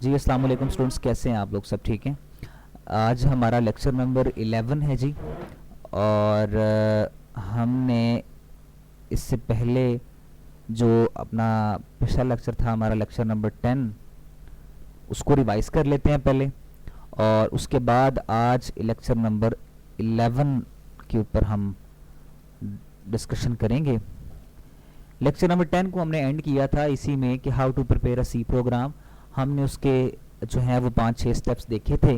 जी अस्सलाम वालेकुम स्टूडेंट्स, कैसे हैं आप लोग? सब ठीक हैं? आज हमारा लेक्चर नंबर 11 है जी। और हमने इससे पहले जो अपना पिछला लेक्चर था, हमारा लेक्चर नंबर 10, उसको रिवाइज कर लेते हैं पहले, और उसके बाद आज लेक्चर नंबर 11 के ऊपर हम डिस्कशन करेंगे। लेक्चर नंबर 10 को हमने एंड किया था इसी में कि how to prepare a C program. हमने उसके जो है वो 5-6 स्टेप्स देखे थे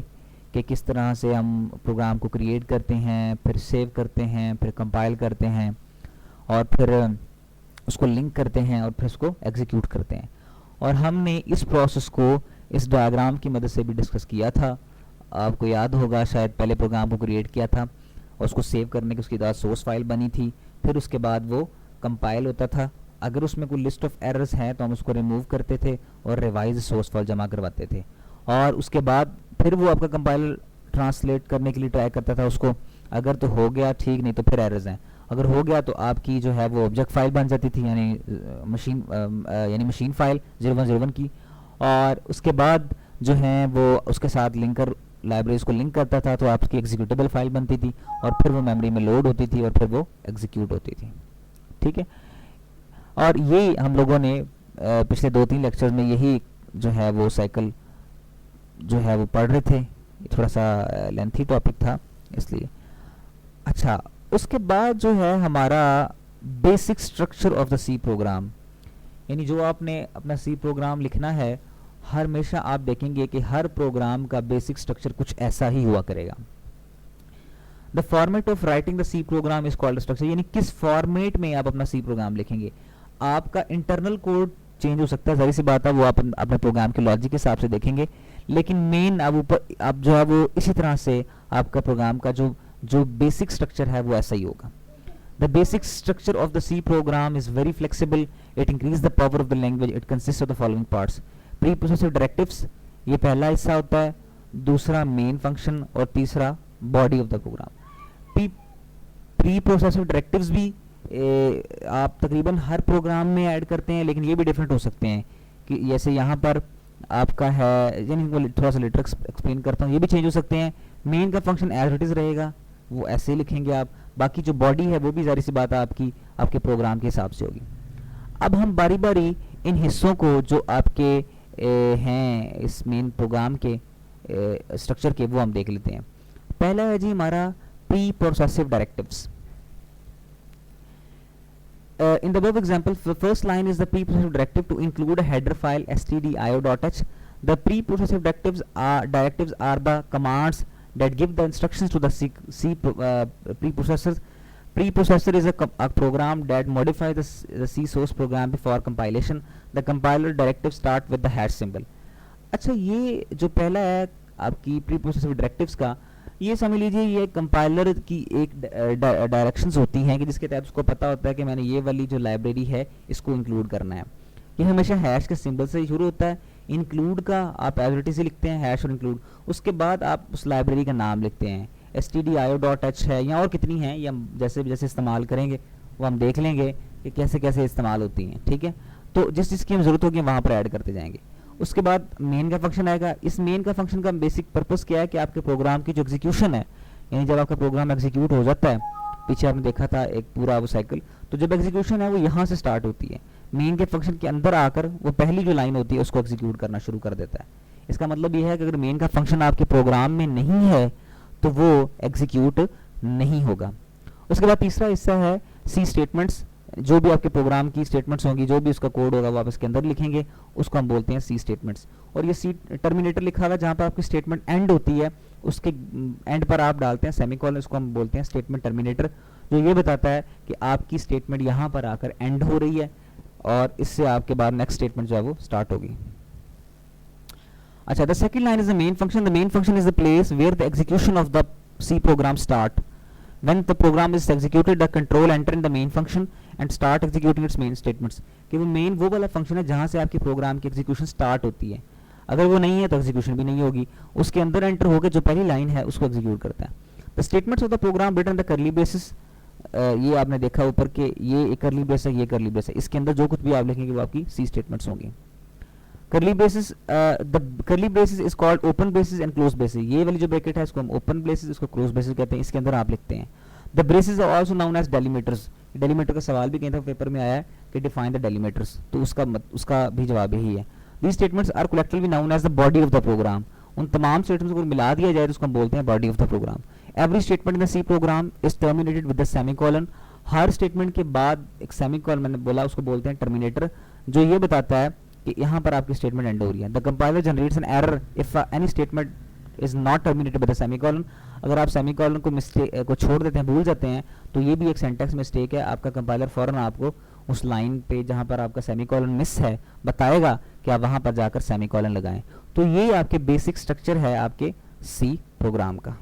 कि किस तरह से हम प्रोग्राम को क्रिएट करते हैं, फिर सेव करते हैं, फिर कंपाइल करते हैं, और फिर उसको लिंक करते हैं, और फिर उसको एग्जीक्यूट करते हैं। और हमने इस प्रोसेस को इस डायग्राम की मदद से भी डिस्कस किया था। आपको याद होगा शायद, पहले प्रोग्राम को क्रिएट किया था और उसको सेव करने की उसके बाद सोर्स फाइल बनी थी, फिर उसके बाद वो कंपाइल होता था। अगर उसमें कोई लिस्ट ऑफ एरर्स हैं तो हम उसको रिमूव करते थे और रिवाइज सोर्स फाइल जमा करवाते थे, और उसके बाद फिर वो आपका कंपाइलर ट्रांसलेट करने के लिए ट्राई करता था उसको। अगर तो हो गया ठीक, नहीं तो फिर एरर्स हैं। अगर हो गया तो आपकी जो है वो ऑब्जेक्ट फाइल बन जाती थी, यानी मशीन फाइल 0101 की। और उसके बाद जो है वो उसके साथ लिंकर लाइब्रेरीज को लिंक करता था, तो आपकी एग्जीक्यूटेबल फाइल बनती थी, और फिर वो मेमोरी में लोड होती थी और फिर वो एग्जीक्यूट होती थी। ठीक है, और ये हम लोगों ने पिछले 2-3 लेक्चर्स में यही जो है वो साइकिल जो है वो पढ़ रहे थे। थोड़ा सा लेंथी टॉपिक था इसलिए। अच्छा, उसके बाद जो है हमारा basic structure of the C program, यानी जो आपने अपना सी प्रोग्राम लिखना है, हमेशा आप देखेंगे कि हर प्रोग्राम का बेसिक स्ट्रक्चर कुछ ऐसा ही हुआ करेगा। The format of writing the C program is called structure, यानी किस फॉर्मेट में आप अपना सी प्रोग्राम लिखेंगे। आपका इंटरनल कोड चेंज हो सकता है, जाहिर सी बात है, वो आप अपने प्रोग्राम के लॉजिक के हिसाब से देखेंगे, लेकिन मेन अब ऊपर आप जो है वो इसी तरह से आपका प्रोग्राम का जो बेसिक स्ट्रक्चर है वो ऐसा ही होगा। The basic structure of the C program is very flexible, it increase the power of the language, it consist of the following parts. Pre processive directives, ये पहला हिस्सा होता है, दूसरा मेन फंक्शन, और तीसरा body of the program. Pre processive directives भी आप तकरीबन हर प्रोग्राम में ऐड करते हैं, लेकिन ये भी डिफरेंट हो सकते हैं कि जैसे यहाँ पर आपका है, यानी थोड़ा सा लेटर एक्सप्लेन करता हूँ, ये भी चेंज हो सकते हैं। मेन का फंक्शन एज इट इज़ रहेगा, वो ऐसे ही लिखेंगे आप। बाकी जो बॉडी है वो भी जाहिर सी बात है आपके प्रोग्राम के हिसाब से होगी। अब हम बारी बारी इन हिस्सों को जो आपके हैं इस मेन प्रोग्राम के स्ट्रक्चर के, वो हम देख लेते हैं। पहला है जी हमारा pre processive directives. In the above example, the first line is the preprocessive directive to include a header file stdio.h. The preprocessive directives are the commands that give the instructions to the C preprocessors. Preprocessor is a program that modifies the C source program before compilation. The compiler directive start with the hash symbol. अच्छा, ये जो पहला है आपकी प्रीप्रोसेसिव directives का, ये समझ लीजिए ये कंपाइलर की एक डायरेक्शंस होती हैं कि जिसके तहत उसको पता होता है कि मैंने ये वाली जो लाइब्रेरी है इसको इंक्लूड करना है। ये हमेशा हैश के सिंबल से शुरू होता है। इंक्लूड का आप एज इट इज लिखते हैं, हैश और इंक्लूड, उसके बाद आप उस लाइब्रेरी का नाम लिखते हैं। stdio.h है या और कितनी हैं, या जैसे जैसे इस्तेमाल करेंगे वो हम देख लेंगे कि कैसे कैसे इस्तेमाल होती हैं। ठीक है, तो जिस चीज़ की हम ज़रूरत होगी वहाँ पर ऐड करते जाएंगे। उसके बाद मेन का फंक्शन आएगा। इस मेन का फंक्शन का बेसिक पर्पस क्या है कि आपके प्रोग्राम की जो एग्जीक्यूशन है, यानी जब आपका प्रोग्राम एग्जीक्यूट हो जाता है, पीछे आपने देखा था एक पूरा वो साइकिल, तो जब एग्जीक्यूशन है वो यहाँ से स्टार्ट होती है, मेन के फंक्शन के अंदर आकर वो पहली जो लाइन होती है उसको एग्जीक्यूट करना शुरू कर देता है। इसका मतलब ये है कि अगर मेन का फंक्शन आपके प्रोग्राम में नहीं है तो वो एग्जीक्यूट नहीं होगा। उसके बाद तीसरा हिस्सा है सी स्टेटमेंट्स। जो भी आपके प्रोग्राम की स्टेटमेंट्स होंगी, जो भी उसका कोड होगा वो आप इसके अंदर लिखेंगे, उसको हम बोलते हैं सी स्टेटमेंट्स। और ये सी टर्मिनेटर लिखा हुआ है जहाँ पर आपकी स्टेटमेंट एंड होती है, उसके एंड पर आप डालते हैं सेमीकोलन, उसको हम बोलते हैं स्टेटमेंट टर्मिनेटर, जो ये बताता है कि आपकी स्टेटमेंट यहाँ पर आकर एंड हो रही है और इससे आपके बाद नेक्स्ट स्टेटमेंट जो है वो स्टार्ट होगी। अच्छा, the second line is the main function. The main function is the place where the execution of the C program start. When the program is executed, the control enter in the main function and start executing its main statements. कि वो main वो वाला function है जहाँ से आपके programme की execution start होती है। अगर वो नहीं है तो एग्जीक्यूशन भी नहीं होगी। उसके अंदर एंटर होकर जो पहली लाइन है उसको एग्जीक्यूट करता है। The statements of the program written the curly braces, ये आपने देखा ऊपर के ये एक करली ब्रेस है, ये करली ब्रेस है, इसके अंदर जो कुछ भी आप लिखेंगे वो आपकी सी स्टेटमेंट्स होंगी। Curly braces, the curly braces is called open braces and close braces, ये वाली जो ब्रैकेट है इसको हम ओपन ब्रेसेस, इसको क्लोज ब्रेसेस कहते हैं, इसके अंदर आप लिखते हैं। The braces are also known as delimiters, delimiter का सवाल भी कहीं था पेपर में आया है कि डिफाइन द डेलीमीटर्स, तो उसका भी जवाब यही है। These statements are collectively known as the body of the program, उन तमाम स्टेटमेंट्स को मिला दिया जाए तो उसको हम बोलते हैं body of the program. Every statement in the C program is terminated with the semicolon, हर स्टेटमेंट के बाद एक सेमीकोलन मैंने बोला उसको बोलते हैं टर्मिनेटर, जो ये बताता है कि यहाँ पर आपकी स्टेटमेंट एंड हो रही है। The compiler generates an error if any statement is not terminated by the semicolon, अगर आप सेमीकोलन को छोड़ देते हैं, भूल जाते हैं, तो ये भी एक सिंटैक्स मिस्टेक है। आपका कंपाइलर फौरन आपको उस लाइन पे जहाँ पर आपका सेमीकोलन मिस है बताएगा कि आप वहाँ पर जाकर सेमीकोलन लगाएं। तो ये आपके बेसिक स्ट्रक्चर है आपके सी प्रोग्राम का।